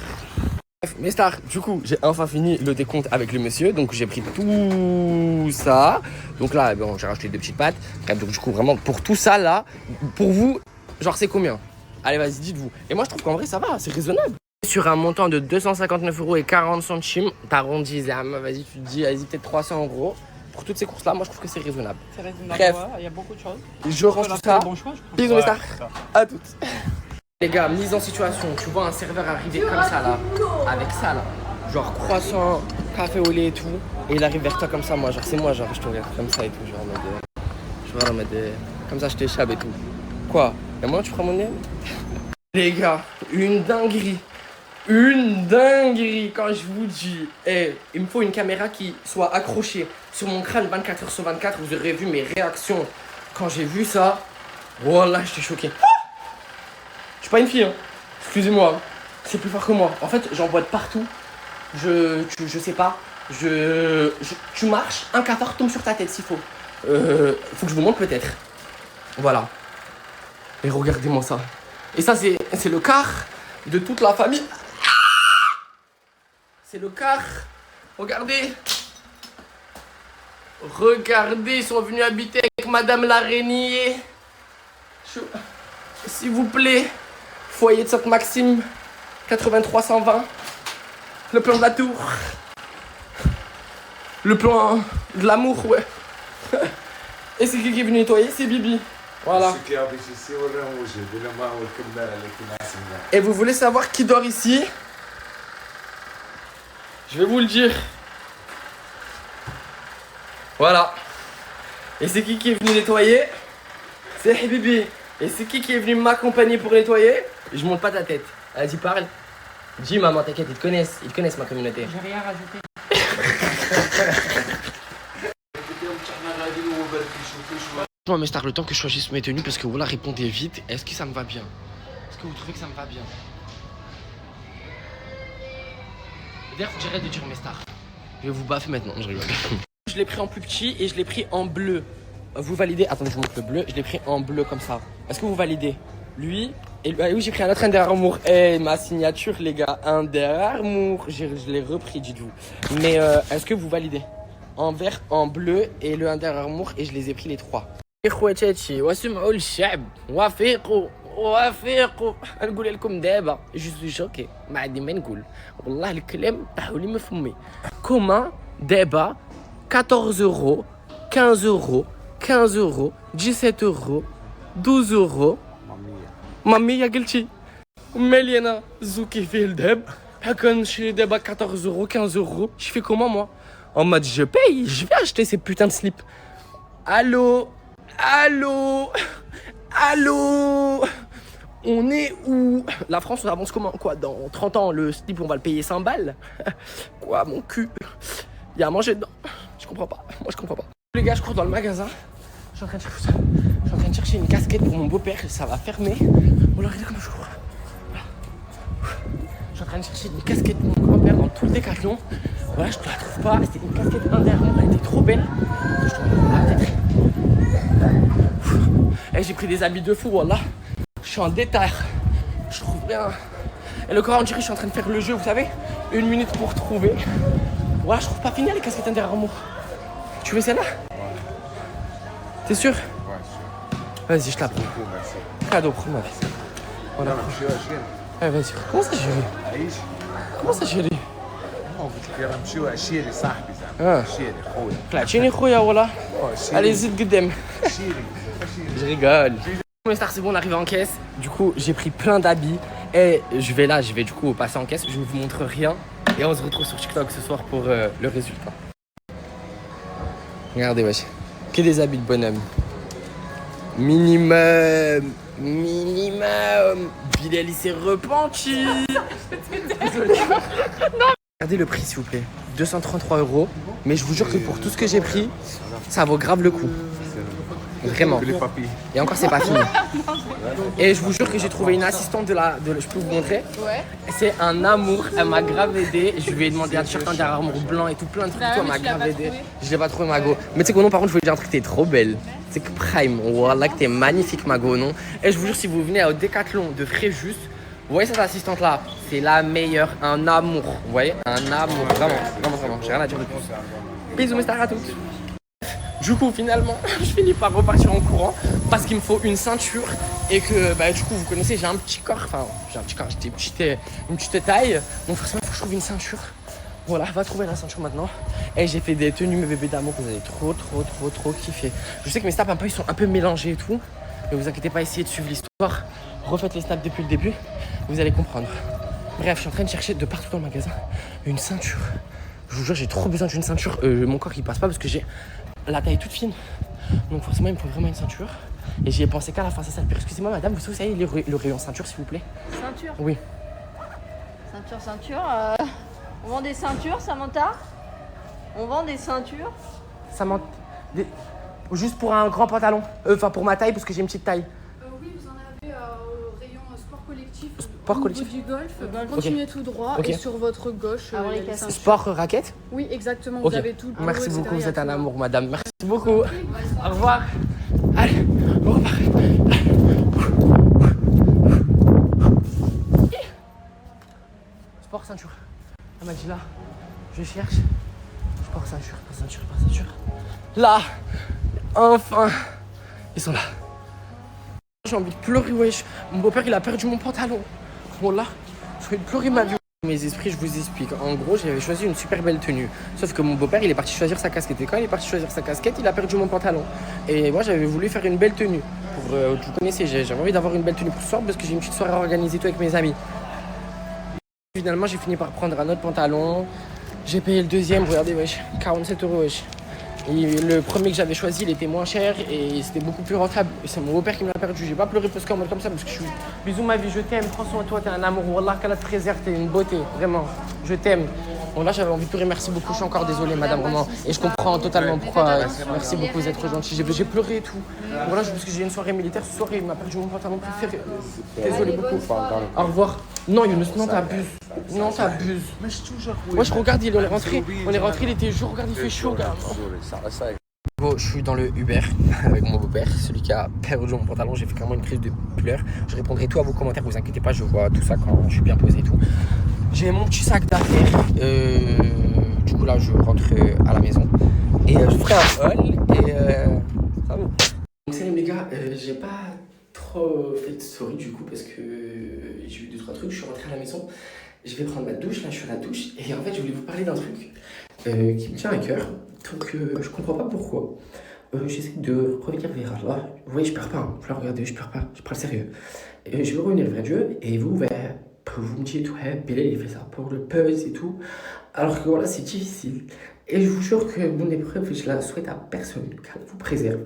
Bref, mes stars, du coup, j'ai enfin fini le décompte avec le monsieur. Donc j'ai pris tout ça. Donc là, bon, j'ai racheté des petites pâtes. Bref, donc du coup, vraiment, pour tout ça là, pour vous, Genre, c'est combien? Allez, vas-y, dites-vous. Et moi, je trouve qu'en vrai, ça va, c'est raisonnable. Sur un montant de 259,40 €, t'arrondis, vas-y, tu te dis, vas-y, peut-être 300 €. Pour toutes ces courses-là, moi, je trouve que c'est raisonnable. C'est raisonnable, Bref, il y a beaucoup de choses. je range tout ça. Bon choix, je pense. Bisous, les stars. À toutes. Les gars, mise en situation, tu vois un serveur arriver comme ça, là, avec ça, là. Genre croissant, café au lait et tout. Et il arrive vers toi comme ça, moi, genre, c'est moi, genre, je te regarde comme ça et tout, genre, en mode. Je vois en mode. Comme ça, je t'échappe et tout. Quoi? Y'a moyen que tu prends mon nez? Les gars, une dinguerie. Une dinguerie quand je vous dis. Il me faut une caméra qui soit accrochée sur mon crâne 24h/24. Vous aurez vu mes réactions quand j'ai vu ça. Wallah, j'étais choqué. Je suis pas une fille, hein. Excusez-moi. C'est plus fort que moi. En fait, j'en vois de partout. Je sais pas. Tu marches, un cafard tombe sur ta tête s'il faut. Faut que je vous montre peut-être. Voilà. Et regardez-moi ça. Et ça, c'est le quart de toute la famille. C'est le quart. Regardez. Regardez, ils sont venus habiter avec Madame l'araignée. S'il vous plaît. Foyer de Sainte-Maxime. 83-120. Le plan de la tour. Le plan de l'amour, ouais. Et c'est qui est venu nettoyer? C'est Bibi. Voilà. Et vous voulez savoir qui dort ici? Je vais vous le dire. Voilà. Et c'est qui est venu nettoyer? C'est Bibi. Et c'est qui est venu m'accompagner pour nettoyer? Je monte pas ta tête. Vas-y, parle. Dis, maman, t'inquiète, ils te connaissent ma communauté. J'ai rien rajouté. Moi, mes stars, le temps que je choisisse mes tenues, parce que voilà, répondez vite. Est-ce que ça me va bien? Est-ce que vous trouvez que ça me va bien? D'ailleurs, faut que j'arrête de dire mes stars. Je vais vous baffer maintenant, je rigole. Je l'ai pris en plus petit et je l'ai pris en bleu. Vous validez? Attendez, je vous montre le bleu. Je l'ai pris en bleu comme ça. Est-ce que vous validez? Lui et lui. Ah oui, j'ai pris un autre Under Armour. Ma signature, les gars. Under Armour. Je l'ai repris, dites-vous. Mais est-ce que vous validez? En vert, en bleu et le Under Armour. Et je les ai pris les trois. اخواتاتي واسمعوا للشعب وافقوا نقول لكم دابا جو سوي شوكي ما عندي ما نقول والله الكلام طاحوا لي من فمي كوما دابا 14 €, 15 €, 15 €, 17 €, 12 €. مامي قلتي مالي انا زوكي فيه الذهب بحال كنشري دابا 14 €, 15 €. Je fais comment moi? En mode je paye, je vais acheter ces putains de slips. Allô? Allô? Allô? On est où? La France, on avance comment? Quoi? Dans 30 ans, le slip, on va le payer 100 balles? Quoi, mon cul? Il y a à manger dedans. Je comprends pas. Moi, je comprends pas. Les gars, je cours dans le magasin. Je suis en train de chercher une casquette pour mon beau-père. Ça va fermer. Oh là, regardez comment je cours. Voilà. Je suis en train de chercher une casquette pour mon grand-père dans tout le décathlon. Voilà, je ne la trouve pas. C'était une casquette interne. Elle était trop belle. Je dois peut-être. Et j'ai pris des habits de fou, voilà. Je suis en détail. Je trouve rien. Et le corps, on dirait que je suis en train de faire le jeu, vous savez. 1 minute pour trouver. Voilà, je trouve pas fini les casquettes Under Armour. Tu veux celle-là? Ouais. T'es sûr? Ouais, sûr. Vas-y, je la prends. Cadeau, prends ma vie. Voilà. Ouais, vas-y. Comment ça, chérie? Comment ça, chérie? طلعتيني خويا والله. Allez, zid قدام. Je rigole. Mes stars, c'est bon, on arrive en caisse. Du coup, j'ai pris plein d'habits. Et je vais du coup passer en caisse. Je vous montre rien. Et on se retrouve sur TikTok ce soir pour le résultat. Regardez, wesh. Que des habits de bonhomme. Minimum. Bilal, il s'est repenti. Regardez le prix, s'il vous plaît. 233 €. Mais je vous jure que pour tout ce que j'ai pris, ça vaut grave le coup. Vraiment. Et encore, c'est pas fini. Et je vous jure que j'ai trouvé une assistante je peux vous montrer. Ouais. C'est un amour. Elle m'a grave aidé. Je lui ai demandé un t-shirt Under Armour blanc et tout, plein de trucs. Elle m'a grave aidé. Je l'ai pas trouvé, Mago. Mais tu sais quoi, non, par contre, je voulais dire un truc, t'es trop belle. C'est que Prime. Wallah, que t'es magnifique, Mago, non. Et je vous jure, si vous venez au Décathlon de Fréjus, vous voyez cette assistante là, c'est la meilleure, un amour. Vous voyez, un amour. Vraiment. J'ai rien à dire de plus. Bisous, mes stars à toutes. Du coup, finalement, je finis par repartir en courant parce qu'il me faut une ceinture et que bah, du coup vous connaissez, j'ai un petit corps, enfin j'ai un petit corps, j'ai une petite taille, donc forcément il faut que je trouve une ceinture. Voilà, va trouver la ceinture maintenant. Et j'ai fait des tenues mes bébés d'amour que vous allez trop kiffer. Je sais que mes snaps ils sont un peu mélangés et tout, mais vous inquiétez pas, essayez de suivre l'histoire. Refaites les snaps depuis le début, vous allez comprendre. Bref, je suis en train de chercher de partout dans le magasin une ceinture. Je vous jure, j'ai trop besoin d'une ceinture. Mon corps il passe pas parce que j'ai la taille toute fine. Donc forcément il me faut vraiment une ceinture. Et j'y ai pensé qu'à la fin, c'est ça le pire. Excusez-moi madame, vous savez le rayon ceinture s'il vous plaît? Ceinture? Oui. Ceinture. On vend des ceintures, Samantha? On vend des ceintures? Samantha, juste pour un grand pantalon. Enfin pour ma taille parce que j'ai une petite taille. Oui, vous en avez au rayon sport collectif. Sport collectif. Du golf. Continuez tout droit et sur votre gauche. Sport raquette? Oui, exactement. Okay. Vous avez tout. Merci beaucoup, vous êtes un amour, madame. Merci beaucoup. Au revoir. Allez, on repart. Sport ceinture. Elle m'a dit là, je cherche. Sport ceinture. Là, enfin, ils sont là. J'ai envie de pleurer, wesh. Mon beau-père, il a perdu mon pantalon. Bon là, j'ai envie de pleurer ma vie. Mes esprits, je vous explique. En gros, j'avais choisi une super belle tenue. Sauf que mon beau-père, il est parti choisir sa casquette. Et quand il est parti choisir sa casquette, il a perdu mon pantalon. Et moi, j'avais voulu faire une belle tenue. Vous connaissez, j'avais envie d'avoir une belle tenue pour ce soir parce que j'ai une petite soirée organisée tout avec mes amis. Finalement, j'ai fini par prendre un autre pantalon. J'ai payé le deuxième, regardez, wesh, 47 €, wesh. Et le premier que j'avais choisi, il était moins cher et c'était beaucoup plus rentable. C'est mon beau-père qui me l'a perdu. J'ai pas pleuré parce qu'en mode comme ça, parce que je suis. Bisous ma vie, je t'aime. Prends soin de toi, t'es un amour. Wallah, qu'Allah te préserve, t'es une beauté. Vraiment, je t'aime. Bon, là, j'avais envie de pleurer. Merci beaucoup. Je suis encore désolée, madame, vraiment. Et je comprends totalement pourquoi. Merci beaucoup, vous êtes trop gentil. J'ai pleuré et tout. Voilà, parce que j'ai une soirée militaire ce soir et il m'a perdu mon pantalon préféré. Désolé beaucoup. Au revoir. Non, Younes, non, t'abuses. Non, t'abuses. Moi, je regarde, on est rentré, il était chaud. Regarde, il fait chaud, gars. Bon, je suis dans le Uber avec mon beau-père, celui qui a perdu mon pantalon. J'ai fait clairement une crise de pleurs. Je répondrai tout à vos commentaires, vous inquiétez pas, je vois tout ça quand je suis bien posé et tout. J'ai mon petit sac d'affaires. Du coup, là, je rentre à la maison. Et je ferai un haul et ça va. Donc, salut les gars, j'ai pas trop fait de story du coup parce que j'ai eu 2-3 trucs. Je suis rentré à la maison. Je vais prendre ma douche, là je suis à la douche. Et en fait, je voulais vous parler d'un truc qui me tient à cœur. Donc, je comprends pas pourquoi. J'essaie de revenir vers Allah. Vous voyez, je perds pas. Là, regardez, je perds pas. Je prends le sérieux. Je veux revenir vers Dieu. Et vous, vous me dites, ouais, Bilal, il fait ça pour le buzz et tout. Alors que voilà, c'est difficile. Et je vous jure que mon épreuve, je la souhaite à personne. Qu'Allah vous préserve.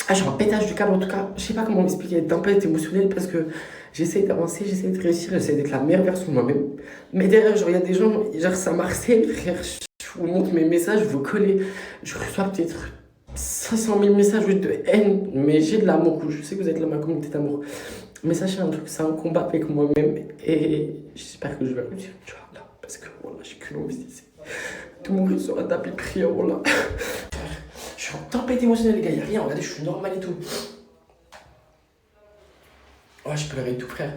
Ah, j'ai un pétage du câble en tout cas. Je sais pas comment m'expliquer. Tempête émotionnelle parce que j'essaie d'avancer, j'essaie de réussir, j'essaie d'être la meilleure version de moi-même. Mais derrière, genre, il y a des gens, genre, c'est à Marseille, frère. Je vous montre mes messages, vous collez. Je reçois peut-être 500 000 messages de haine, mais j'ai de l'amour. Je sais que vous êtes là, ma communauté d'amour. Mais sachez un truc, c'est un combat avec moi-même et j'espère que je vais réussir. Parce que voilà, j'ai qu'une envie, c'est de mourir sur un tapis de prière. Voilà. Je suis en tempête émotionnelle, les gars, y'a rien. Regardez, je suis normal et tout. Ouais, je pleurais et tout, frère.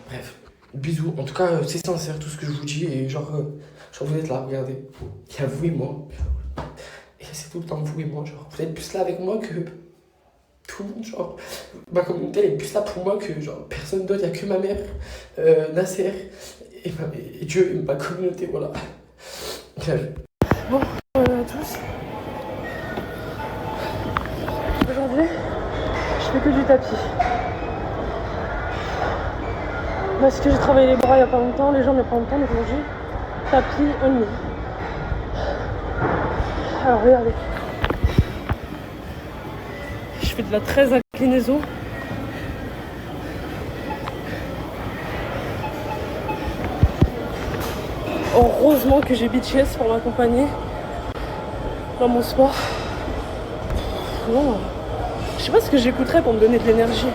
Bref, bisous. En tout cas, c'est sincère tout ce que je vous dis et genre vous êtes là, regardez. Il y a vous et moi. Et c'est tout le temps vous et moi, genre. Vous êtes plus là avec moi que tout le monde, genre. Ma communauté, elle est plus là pour moi que genre personne d'autre. Il n'y a que ma mère, Nasser et Dieu et ma communauté, voilà. Bon, à tous. Aujourd'hui, je fais que du tapis. Parce que j'ai travaillé les bras il n'y a pas longtemps, les jambes il n'y a pas longtemps, donc aujourd'hui, tapis only. Alors regardez. Je fais de la 13 inclinaison. Heureusement que j'ai BTS pour m'accompagner dans mon sport. Non, je sais pas ce que j'écouterais pour me donner de l'énergie.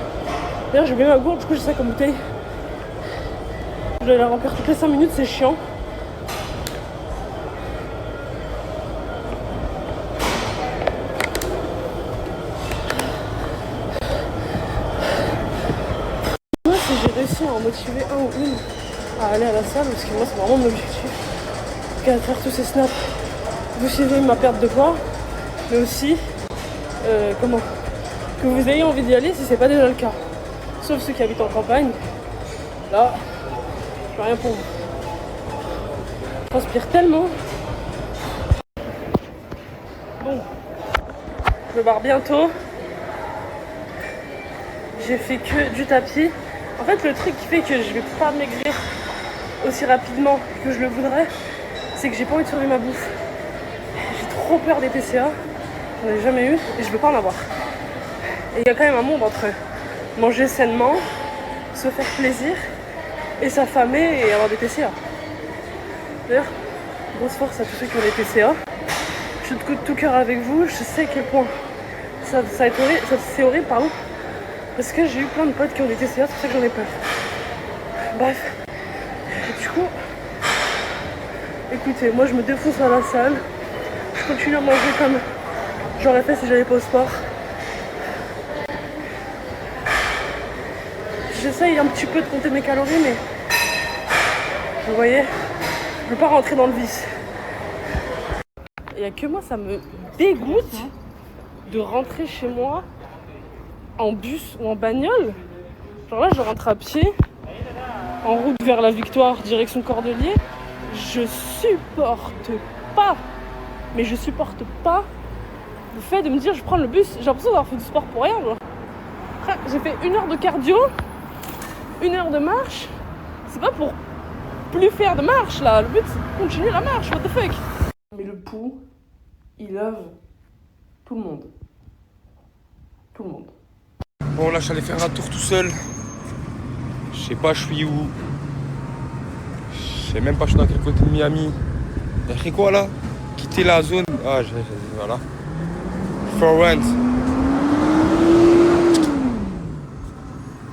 D'ailleurs, j'ai oublié ma gourde, du coup j'ai ça comme bouteille. Je dois la remplir toutes les 5 minutes, c'est chiant. Moi, si j'ai réussi à en motiver un ou une à aller à la salle, parce que moi, c'est vraiment mon objectif. Qu'à faire tous ces snaps, vous suivez ma perte de poids, mais aussi, que vous ayez envie d'y aller si c'est pas déjà le cas. Sauf ceux qui habitent en campagne. Là, je fais rien pour vous. Je transpire tellement. Bon, je me barre bientôt. J'ai fait que du tapis. En fait, le truc qui fait que je vais pas maigrir aussi rapidement que je le voudrais, c'est que j'ai pas envie de surveiller ma bouffe. J'ai trop peur des TCA. J'en ai jamais eu et je veux pas en avoir. Et il y a quand même un monde entre manger sainement, se faire plaisir et s'affamer et avoir des TCA. D'ailleurs, grosse force à tous ceux qui ont des TCA. Je suis de tout cœur avec vous, je sais à quel point c'est horrible, pardon. Parce que j'ai eu plein de potes qui ont des TCA, c'est pour ça que j'en ai peur. Bref. Et du coup, écoutez, moi je me défonce à la salle. Je continue à manger comme j'aurais fait si j'allais pas au sport. J'essaye un petit peu de compter mes calories, mais vous voyez, je veux pas rentrer dans le vice. Il y a que moi, ça me dégoûte de rentrer chez moi en bus ou en bagnole. Genre là, je rentre à pied, en route vers la Victoire, direction Cordelier. Je supporte pas, mais je supporte pas le fait de me dire je prends le bus. J'ai l'impression d'avoir fait du sport pour rien. Après, j'ai fait 1 heure de cardio, 1 heure de marche. C'est pas pour plus faire de marche là. Le but c'est de continuer la marche. What the fuck. Mais le pouls, il lave tout le monde. Tout le monde. Bon, là, je suis allé faire un tour tout seul. Je sais pas, je suis où. Je sais même pas, je suis dans quel côté de Miami. Y'a écrit quoi là? Quitter la zone. Ah, voilà. For rent.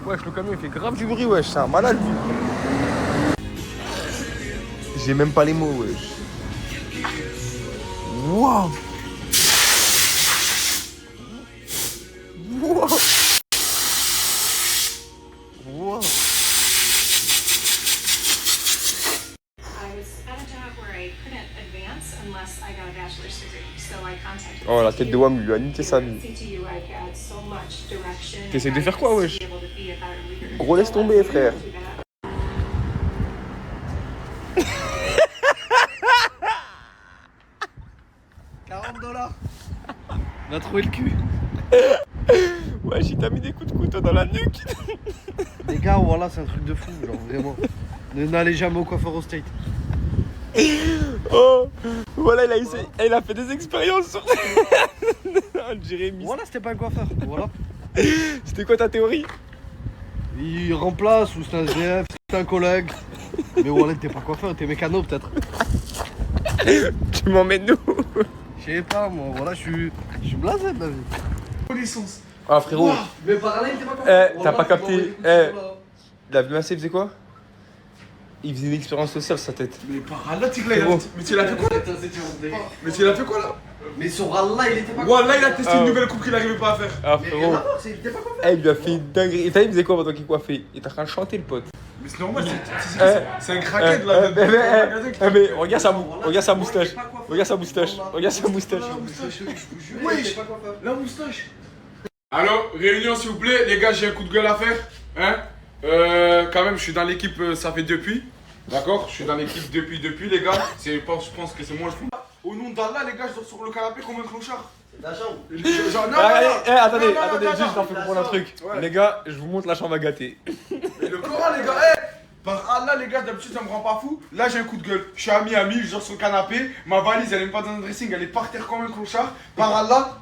Wesh, le camion il fait grave du bruit, wesh. C'est un malade, lui. J'ai même pas les mots, wesh. Wow. Wow. Wow. Oh, la tête de Wam lui a niqué sa vie. T'essayes de faire quoi, wesh? Gros, laisse tomber, frère. $40. On a trouvé le cul. Ouais, il t'a mis des coups de couteau dans la nuque. Les gars, voilà, c'est un truc de fou, genre vraiment. N'allez jamais au coiffeur au state. Oh, voilà, il a fait des expériences sur Jérémy. Voilà, c'était pas un coiffeur. Voilà. C'était quoi ta théorie? Il remplace ou c'est un SDF, c'est un collègue. Mais voilà, t'es pas coiffeur, t'es mécano peut-être. Tu m'emmènes où? Je sais pas, moi, voilà, je suis blasé de la vie. Connaissance. Ah, frérot. Mais par là, il était pas coiffeur. T'as pas capté. La Massé, il faisait quoi? Il faisait une expérience sociale sur sa tête. Mais par Allah, mais tu l'as fait quoi là? Mais tu l'as fait quoi là? Mais sur Allah, il était pas coiffeur. Wallah, il a testé une nouvelle coupe qu'il n'arrivait pas à faire. Ah, frérot. Il était pas coiffeur. Il lui a fait une dinguerie. Et t'as vu, il faisait quoi pendant qu'il coiffait? Il était en train de chanter, le pote. Mais c'est normal, c'est un craquet de la. Mais regarde sa moustache. Regarde sa moustache. Regarde sa moustache. Wesh, la moustache. Alors, réunion s'il vous plaît, les gars, j'ai un coup de gueule à faire. Hein? Quand même, je suis dans l'équipe, ça fait depuis. D'accord? Je suis dans l'équipe depuis, les gars. Je pense que c'est moi le fou. Au nom d'Allah, les gars, je dors sur le canapé comme un clochard. C'est ta chambre. Attendez, juste, j'en fais comprendre un truc. Les gars, je vous montre la chambre à gâter. Et le Coran, les gars, par Allah, les gars, d'habitude, ça me rend pas fou. Là, j'ai un coup de gueule. Je suis à Miami, je dors sur le canapé. Ma valise, elle est même pas dans un dressing, elle est par terre comme un clochard. Par Allah,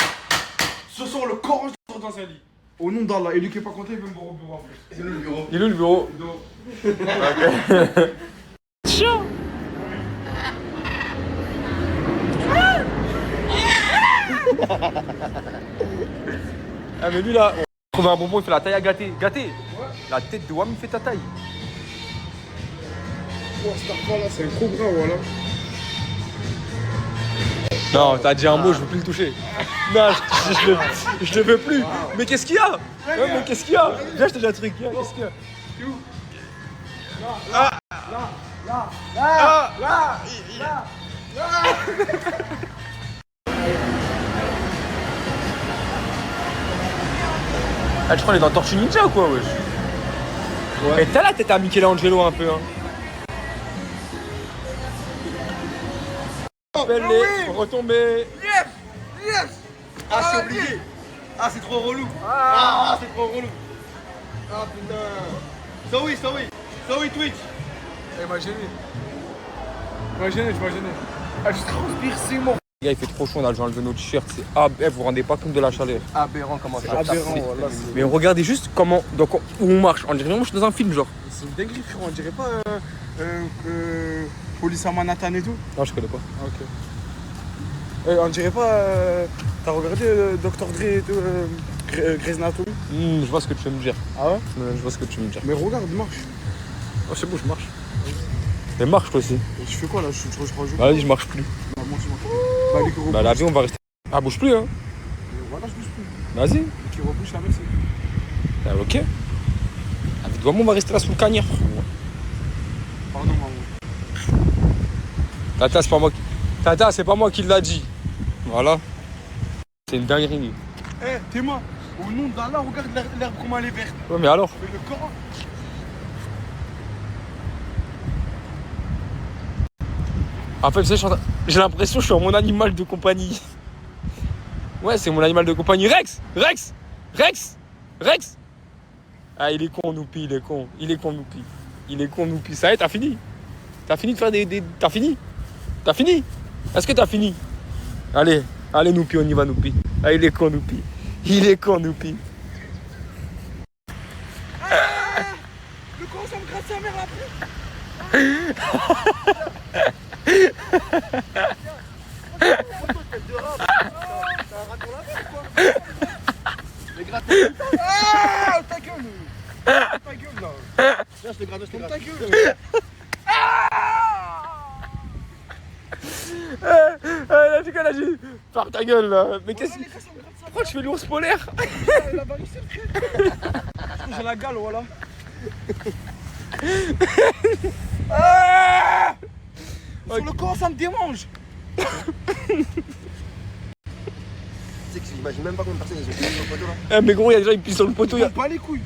ce soir, le Coran, je dors dans un lit. Au nom d'Allah, et lui qui est pas content, il veut me voir au bureau en plus. C'est le bureau. Il est où le bureau? Chaud. Ah mais lui là, on trouve un bonbon, il fait la taille à gâter. Gâter. La tête de Wam, il fait ta taille. Oh, Starfall là, c'est un cobra, voilà. Non, t'as dit un mot, je veux plus le toucher. Non, je le veux plus. Mais qu'est-ce qu'il y a? Ouais, mais qu'est-ce qu'il y a? Viens, je te dis un truc. Qu'est-ce qu'il y a? Ah, tu crois qu'on est dans Tortue Ninja ou quoi, wesh? Ouais. Et t'as la tête à Michelangelo un peu, hein. Belle, retombée. Yes! Yes! Ah, c'est obligé. Ah, c'est trop relou. Ah, c'est trop relou. Ah, putain. Sorry, Twitch. Eh, m'a gêné. Tu m'as gêné. Ah, je transpire, c'est mort. Les gars, il fait trop chaud, on a dû enlever nos t-shirts. C'est aberrant, vous vous rendez pas compte de la chaleur. Aberrant, comment ça? Aberrant, voilà. Mais regardez juste comment, donc, où on marche. On dirait vraiment que je suis dans un film, genre. C'est une dinguerie, frérot. On dirait pas Police à Manhattan et tout. Non, je connais pas. Ah, ok. On dirait pas. T'as regardé Dr. Dre et tout, Grey's Anatomy? Je vois ce que tu veux me dire. Ah ouais? Je vois ce que tu veux me dire. Mais regarde, marche. Oh, c'est bon, je marche. Mais marche toi aussi. Et tu fais quoi là? Je rejoue. Vas-y, je marche plus. Bah, moi, tu marches plus. Bah, l'avion, on va rester. Ah, bouge plus, hein. Voilà, je bouge plus. Vas-y. Qui rebouche la merci. Ah, ok. Avec toi, on va rester là sous le cagnard. Pardon, maman. Tata, c'est pas moi qui. Tata, c'est pas moi qui l'a dit. Voilà. C'est une dinguerie. Eh, Théma, au nom d'Allah, regarde l'herbe comment elle est verte. Ouais, mais alors? Mais le Coran. En fait, tu sais, j'ai l'impression que je suis mon animal de compagnie. Ouais, c'est mon animal de compagnie. Rex! Ah, il est con, Noupi, il est con, Noupi. Ça y est, t'as fini? T'as fini de faire T'as fini? Est-ce que t'as fini? Allez, Noupi, on y va, Noupi. Ah, il est con, Noupi. Le Coran, ça me gratte sa mère Ah, ta gueule là. Viens, je te gratte, ta gueule. Là, j'ai dit, ferme ta gueule là. Mais qu'est-ce que. Pourquoi tu fais l'ours polaire? La varicelle, j'ai la gale, voilà. Sur le corps, ça me démange. Tu sais que j'imagine même pas combien de personnes ils ont pissé sur le poteau là. Eh, mais gros, il y a des gens qui pissent sur le poteau. Ils pas les couilles.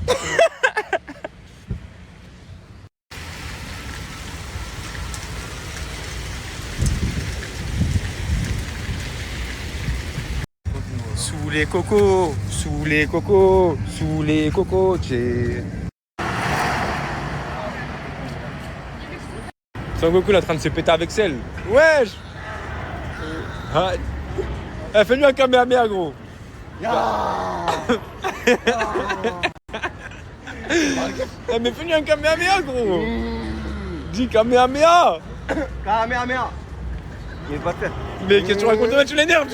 Sous les cocos, j'ai. Son Goku il est en train de se péter avec celle. Wesh! Ah. Eh, fais-lui un Kamehameha, gros! Eh, mais fais-lui un Kamehameha, gros! Dis Kamehameha! Kamehameha! Il va pas te faire. Mais qu'est-ce que tu racontes? Tu l'énerves!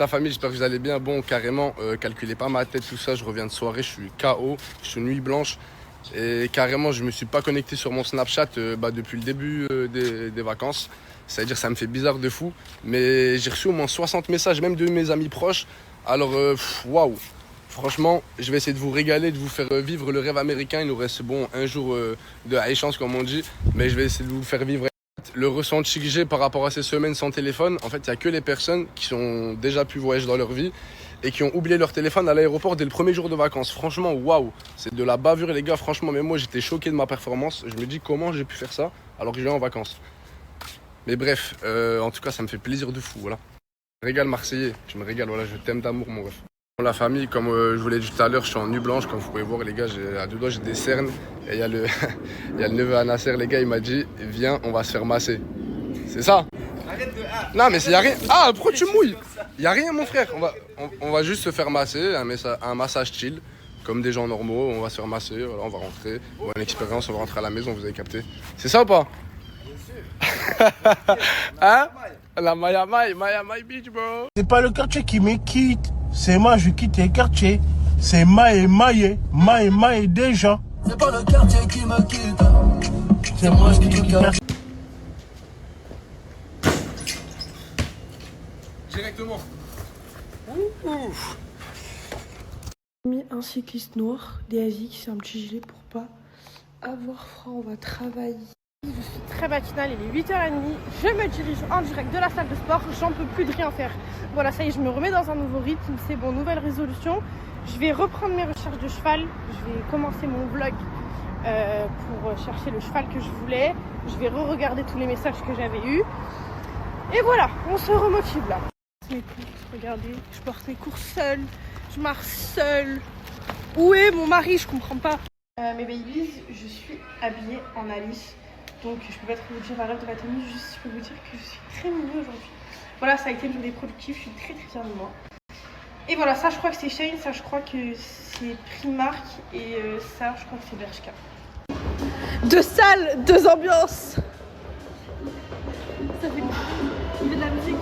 La famille, j'espère que vous allez bien. Bon, carrément, calculez pas ma tête, tout ça. Je reviens de soirée, je suis KO, je suis nuit blanche. Et carrément, je me suis pas connecté sur mon Snapchat depuis le début des vacances. C'est-à-dire, ça me fait bizarre de fou. Mais j'ai reçu au moins 60 messages, même de mes amis proches. Alors, waouh! Franchement, je vais essayer de vous régaler, de vous faire vivre le rêve américain. Il nous reste un jour de high chance, comme on dit. Mais je vais essayer de vous faire vivre le ressenti que j'ai par rapport à ces semaines sans téléphone. En fait, il n'y a que les personnes qui ont déjà pu voyager dans leur vie et qui ont oublié leur téléphone à l'aéroport dès le premier jour de vacances. Franchement, waouh, c'est de la bavure, les gars. Franchement, mais moi, j'étais choqué de ma performance. Je me dis comment j'ai pu faire ça alors que je vais en vacances. Mais bref, en tout cas, ça me fait plaisir de fou, voilà. Je me régale Marseillais, je me régale, voilà, je t'aime d'amour, mon ref. La famille, comme je vous l'ai dit tout à l'heure, je suis en nuit blanche, comme vous pouvez voir, les gars, à deux doigts, j'ai des cernes. Et il y a le neveu à Nasser, les gars, il m'a dit, viens, on va se faire masser. C'est ça? Arrête de... Non, mais il y a rien. Ah, pourquoi tu mouilles? Il y a rien, mon frère. On va juste se faire masser, un massage chill, comme des gens normaux. On va se faire masser, voilà, on va rentrer. Bonne expérience, on va rentrer à la maison, vous avez capté. C'est ça ou pas? Bien sûr. Hein? La Maya Beach, bro. C'est pas le quartier qui me quitte, c'est moi je quitte le quartier. C'est Maï déjà. C'est pas le quartier qui me quitte, c'est moi qui quitte le quartier. Directement. Ouf. J'ai mis un cycliste noir, des ASICS, c'est un petit gilet pour pas avoir froid, on va travailler. Je suis très matinale, il est 8h30, je me dirige en direct de la salle de sport, j'en peux plus de rien faire. Voilà, ça y est, je me remets dans un nouveau rythme, c'est bon, nouvelle résolution. Je vais reprendre mes recherches de cheval. Je vais commencer mon vlog pour chercher le cheval que je voulais. Je vais re-regarder tous les messages que j'avais eus. Et voilà, on se remotive là. Mes courses, regardez, je porte mes courses seule. Je marche seule. Où est mon mari? Je comprends pas. Mes babies, je suis habillée en Alice. Donc je peux pas trop vous dire la rêve de la tenue. Juste je peux vous dire que je suis très mignonne aujourd'hui. Voilà, ça a été une journée productive. Je suis très très fière de moi. Et voilà, ça je crois que c'est Shein, ça je crois que c'est Primark et ça je crois que c'est Bershka. Deux salles, deux ambiances. Ça fait de la musique.